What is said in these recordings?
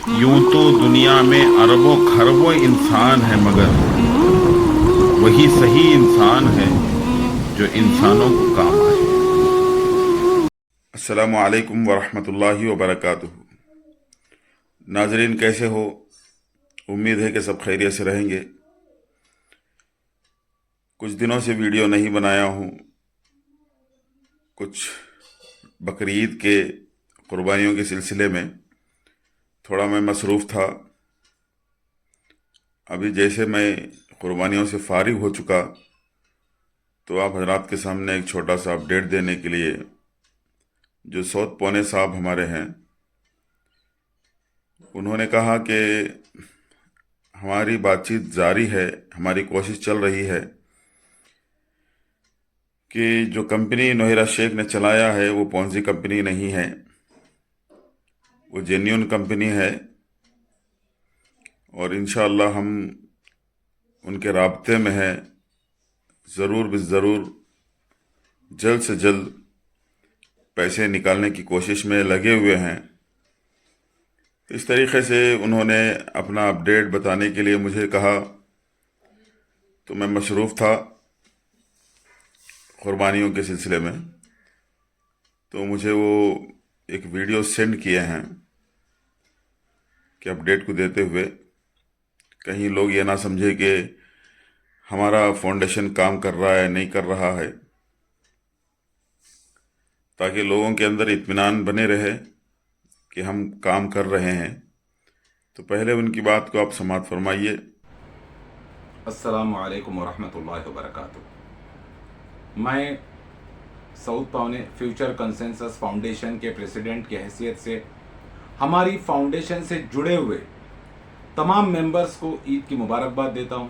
यूं तो दुनिया में अरबों खरबों इंसान है, मगर वही सही इंसान है जो इंसानों को काम आए। अस्सलामु अलैकुम वरहमतुल्लाहि वबरकातुहू। नाजरीन, कैसे हो? उम्मीद है कि सब खैरियत से रहेंगे। कुछ दिनों से वीडियो नहीं बनाया हूँ। कुछ बकरी ईद के कुर्बानियों के सिलसिले में थोड़ा मैं मसरूफ़ था। अभी जैसे मैं कुर्बानियों से फारिग हो चुका तो आप हजरात के सामने एक छोटा सा अपडेट देने के लिए, जो सौद पौने साहब हमारे हैं, उन्होंने कहा कि हमारी बातचीत जारी है, हमारी कोशिश चल रही है कि जो कंपनी नोहिरा शेख ने चलाया है वो पॉन्जी कंपनी नहीं है, वो जेन्युइन कंपनी है। और इंशाअल्लाह हम उनके राब्ते में हैं, ज़रूर ज़रूर जल्द से जल्द पैसे निकालने की कोशिश में लगे हुए हैं। इस तरीके से उन्होंने अपना अपडेट बताने के लिए मुझे कहा, तो मैं मशरूफ़ था कुर्बानियों के सिलसिले में। तो मुझे वो एक वीडियो सेंड किए हैं कि अपडेट को देते हुए कहीं लोग ये ना समझे कि हमारा फाउंडेशन काम कर रहा है, नहीं कर रहा है, ताकि लोगों के अंदर इत्मीनान बने रहे कि हम काम कर रहे हैं। तो पहले उनकी बात को आप समाअत फरमाइए। अस्सलामु अलैकुम वरहमतुल्लाहि वबरकातुहू। मैं सऊद पौने फ्यूचर कंसेंसस फाउंडेशन के प्रेसिडेंट की हैसियत से हमारी फाउंडेशन से जुड़े हुए तमाम मेंबर्स को ईद की मुबारकबाद देता हूं।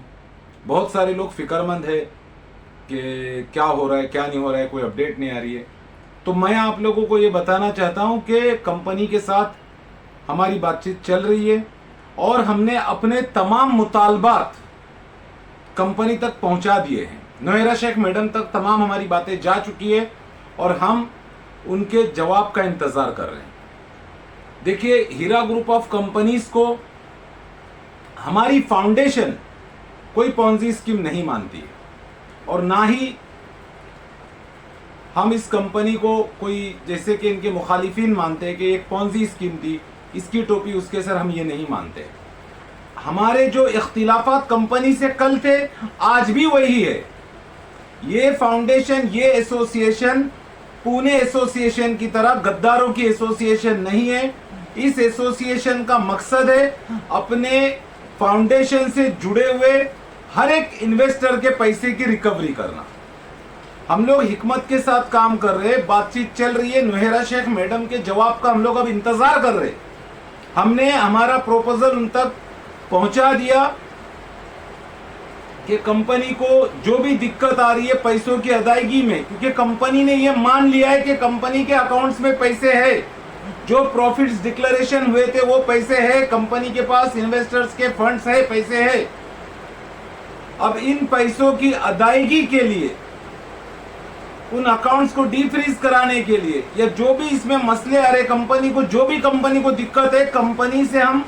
बहुत सारे लोग फिक्रमंद है कि क्या हो रहा है, क्या नहीं हो रहा है, कोई अपडेट नहीं आ रही है। तो मैं आप लोगों को ये बताना चाहता हूं कि कंपनी के साथ हमारी बातचीत चल रही है और हमने अपने तमाम मुतालबात कंपनी तक पहुंचा दिए हैं। नोहिरा शेख मैडम तक तमाम हमारी बातें जा चुकी है और हम उनके जवाब का इंतजार कर रहे हैं। देखिए, हीरा ग्रुप ऑफ कंपनीज को हमारी फाउंडेशन कोई पॉन्जी स्कीम नहीं मानती है और ना ही हम इस कंपनी को कोई, जैसे कि इनके मुखालिफिन मानते हैं कि एक पॉन्जी स्कीम थी, इसकी टोपी उसके सर, हम ये नहीं मानते। हमारे जो इख्तिलाफात कंपनी से कल थे, आज भी वही है। ये फाउंडेशन, ये एसोसिएशन पुणे एसोसिएशन की तरह गद्दारों की एसोसिएशन नहीं है। इस एसोसिएशन का मकसद है अपने फाउंडेशन से जुड़े हुए हर एक इन्वेस्टर के पैसे की रिकवरी करना। हम लोग हिकमत के साथ काम कर रहे हैं, बातचीत चल रही है। नोहिरा शेख मैडम के जवाब का हम लोग अब इंतजार कर रहे हैं। हमने हमारा प्रोपोजल उन तक पहुंचा दिया कि कंपनी को जो भी दिक्कत आ रही है पैसों की अदायगी में, क्योंकि कंपनी ने यह मान लिया है कि कंपनी के अकाउंट्स में पैसे है, जो प्रॉफिट्स डिक्लेरेशन हुए थे वो पैसे है, कंपनी के पास इन्वेस्टर्स के फंड्स है, पैसे है। अब इन पैसों की अदायगी के लिए, उन अकाउंट्स को डीफ्रीज कराने के लिए, या जो भी इसमें मसले आ रहे कंपनी को, जो भी कंपनी को दिक्कत है, कंपनी से हम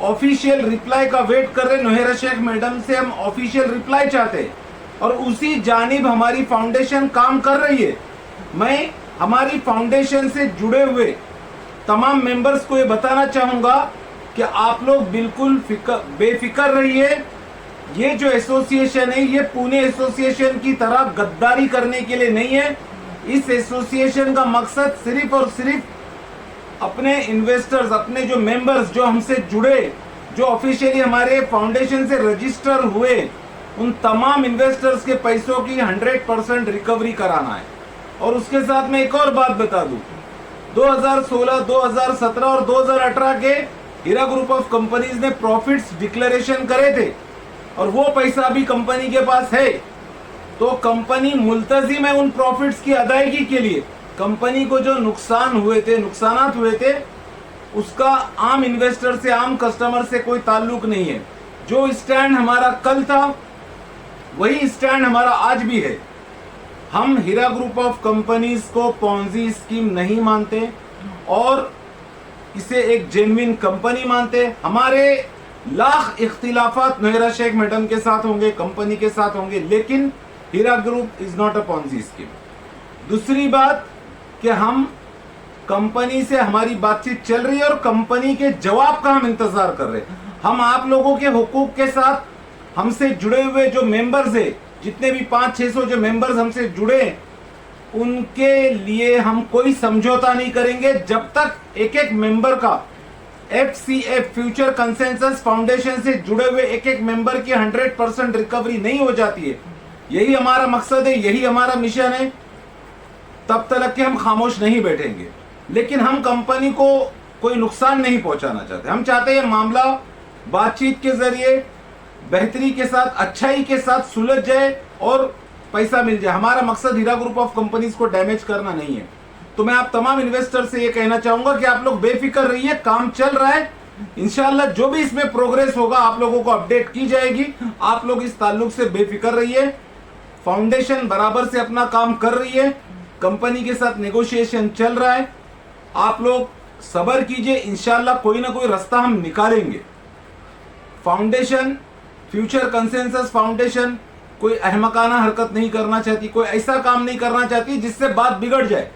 ऑफिशियल रिप्लाई का वेट कर रहे। नोहिरा शेख मैडम से हम ऑफिशियल रिप्लाई चाहते हैं और उसी जानिब हमारी फाउंडेशन काम कर रही है। मैं हमारी फाउंडेशन से जुड़े हुए तमाम मेंबर्स को ये बताना चाहूंगा कि आप लोग बिल्कुल बेफिक्र रहिए। ये जो एसोसिएशन है, ये पुणे एसोसिएशन की तरह गद्दारी करने के लिए नहीं है। इस एसोसिएशन का मकसद सिर्फ और सिर्फ अपने इन्वेस्टर्स, अपने जो मेंबर्स जो हमसे जुड़े, जो ऑफिशियली हमारे फाउंडेशन से रजिस्टर हुए, उन तमाम इन्वेस्टर्स के पैसों की 100% रिकवरी कराना है। और उसके साथ मैं एक और बात बता दूं, 2016, 2017 और 2018 के हीरा ग्रुप ऑफ कंपनीज ने प्रॉफिट्स डिक्लेरेशन करे थे और वो पैसा अभी कंपनी के पास है। तो कंपनी मुल्तजिम है उन प्रॉफिट्स की अदायगी के लिए। कंपनी को जो नुकसान हुए थे, नुकसानात हुए थे, उसका आम इन्वेस्टर से, आम कस्टमर से कोई ताल्लुक नहीं है। जो स्टैंड हमारा कल था वही स्टैंड हमारा आज भी है। हम हीरा ग्रुप ऑफ कंपनीज को पॉन्जी स्कीम नहीं मानते और इसे एक जेन्युइन कंपनी मानते हैं। हमारे लाख इख्तिलाफात नोहिरा शेख मैडम के साथ होंगे, कंपनी के साथ होंगे, लेकिन Heera group is not a Ponzi scheme. दूसरी बात कि हम कंपनी से हमारी बातचीत चल रही है और कंपनी के जवाब का हम इंतजार कर रहे हैं। हम आप लोगों के हुकूक के साथ हमसे जुड़े हुए जो मेंबर्स है, जितने भी 500-600 जो मेंबर्स हमसे जुड़े, उनके लिए हम कोई समझौता नहीं करेंगे जब तक एक एक मेंबर का FCF फ्यूचर कंसेंसस फाउंडेशन से जुड़े हुए एक एक मेंबर की 100% रिकवरी नहीं हो जाती है। यही हमारा मकसद है, यही हमारा मिशन है। तब तक कि हम खामोश नहीं बैठेंगे, लेकिन हम कंपनी को कोई नुकसान नहीं पहुंचाना चाहते। हम चाहते हैं मामला बातचीत के जरिए बेहतरी के साथ, अच्छाई के साथ सुलझ जाए और पैसा मिल जाए। हमारा मकसद हीरा ग्रुप ऑफ कंपनीज को डैमेज करना नहीं है। तो मैं आप तमाम इन्वेस्टर से ये कहना चाहूंगा कि आप लोग बेफिक्र रहिए, काम चल रहा है। इंशाल्लाह जो भी इसमें प्रोग्रेस होगा आप लोगों को अपडेट की जाएगी। आप लोग इस ताल्लुक से बेफिक्र रहिए। फाउंडेशन बराबर से अपना काम कर रही है, कंपनी के साथ नेगोशिएशन चल रहा है। आप लोग सब्र कीजिए, इंशाल्लाह कोई ना कोई रास्ता हम निकालेंगे। फाउंडेशन, फ्यूचर कंसेंसस फाउंडेशन कोई अहमकाना हरकत नहीं करना चाहती, कोई ऐसा काम नहीं करना चाहती जिससे बात बिगड़ जाए।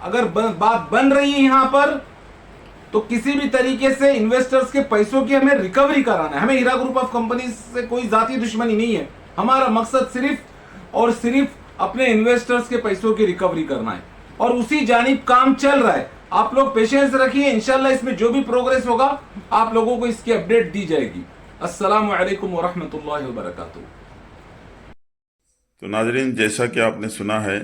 अगर बात बन रही है यहां पर, तो किसी भी तरीके से इन्वेस्टर्स के पैसों की हमें रिकवरी कराना है। हमें हीरा ग्रुप ऑफ कंपनी से कोई जाती दुश्मनी नहीं है। हमारा मकसद सिर्फ और सिर्फ अपने इन्वेस्टर्स के पैसों की रिकवरी करना है और उसी जानिब काम चल रहा है। आप लोग पेशेंस रखिए, इंशाल्लाह इसमें जो भी प्रोग्रेस होगा आप लोगों को इसकी अपडेट दी जाएगी। अस्सलामु अलैकुम व रहमतुल्लाहि व बरकातुहू। तो नाजरीन, जैसा कि आपने सुना है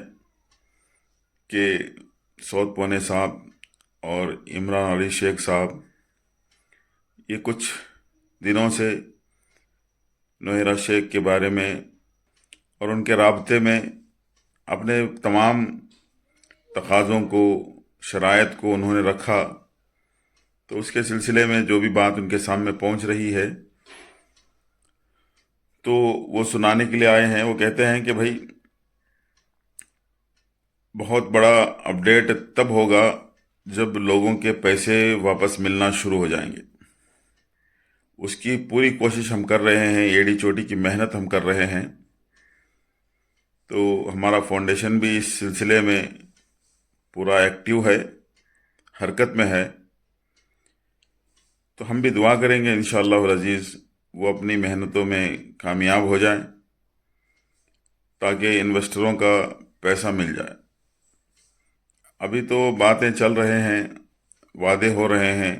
कि सऊद पोने साहब और इमरान अली शेख साहब ये कुछ दिनों से नोहिरा शेख के बारे में और उनके राब्ते में अपने तमाम तकाज़ों को, शराइत को उन्होंने रखा। तो उसके सिलसिले में जो भी बात उनके सामने पहुंच रही है तो वो सुनाने के लिए आए हैं। वो कहते हैं कि भाई बहुत बड़ा अपडेट तब होगा जब लोगों के पैसे वापस मिलना शुरू हो जाएंगे। उसकी पूरी कोशिश हम कर रहे हैं, एड़ी चोटी की मेहनत हम कर रहे हैं। तो हमारा फाउंडेशन भी इस सिलसिले में पूरा एक्टिव है, हरकत में है। तो हम भी दुआ करेंगे इंशाअल्लाह अज़ीज़ वो अपनी मेहनतों में कामयाब हो जाएं ताकि इन्वेस्टरों का पैसा मिल जाए। अभी तो बातें चल रहे हैं, वादे हो रहे हैं,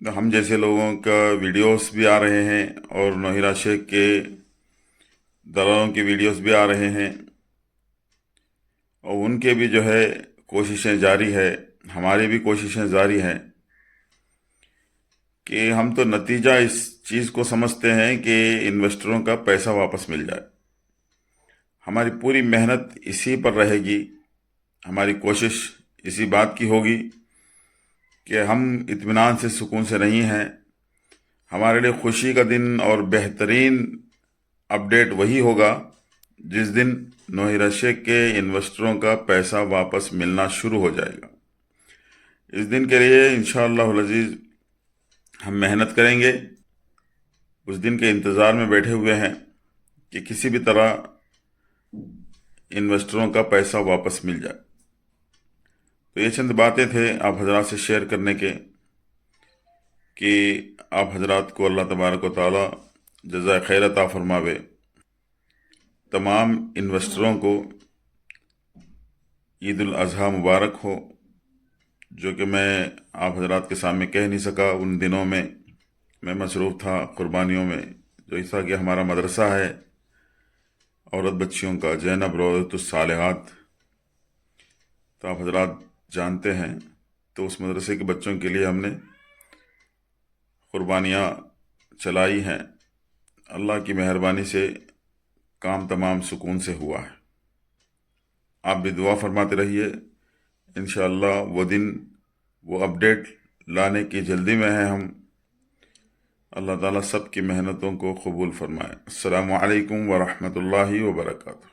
तो हम जैसे लोगों का वीडियोस भी आ रहे हैं और नोहिरा शेख के दलालों की वीडियोस भी आ रहे हैं और उनके भी जो है कोशिशें जारी है, हमारी भी कोशिशें जारी हैं कि हम तो नतीजा इस चीज़ को समझते हैं कि इन्वेस्टरों का पैसा वापस मिल जाए। हमारी पूरी मेहनत इसी पर रहेगी, हमारी कोशिश इसी बात की होगी कि हम इत्मीनान से, सुकून से नहीं हैं। हमारे लिए खुशी का दिन और बेहतरीन अपडेट वही होगा जिस दिन नोहिरा शेख के इन्वेस्टरों का पैसा वापस मिलना शुरू हो जाएगा। इस दिन के लिए इंशाअल्लाह अज़ीज़ हम मेहनत करेंगे। उस दिन के इंतज़ार में बैठे हुए हैं कि किसी भी तरह इन्वेस्टरों का पैसा वापस मिल जाए। तो ये चंद बातें थे आप हजरात से शेयर करने के कि आप हजरात को अल्लाह तबारक व तआला जज़ाए खैर अता फरमावे। तमाम इन्वेस्टरों को ईद उल अज़हा मुबारक हो, जो कि मैं आप हजरात के सामने कह नहीं सका। उन दिनों में मैं मसरूफ़ था कुर्बानियों में। जैसा कि हमारा मदरसा है औरत बच्चियों का, ज़ैनब रौज़तुस सालिहात, तो आप हजरात जानते हैं। तो उस मदरसे के बच्चों के लिए हमने कुर्बानियाँ चलाई हैं। अल्लाह की मेहरबानी से काम तमाम सुकून से हुआ है। आप भी दुआ फरमाते रहिए, इंशाअल्लाह वो दिन, वो अपडेट लाने की जल्दी में है हम। अल्लाह ताला सब की मेहनतों को कबूल फरमाए। अस्सलामु अलैकुम व रहमतुल्लाहि व बरकातुहू।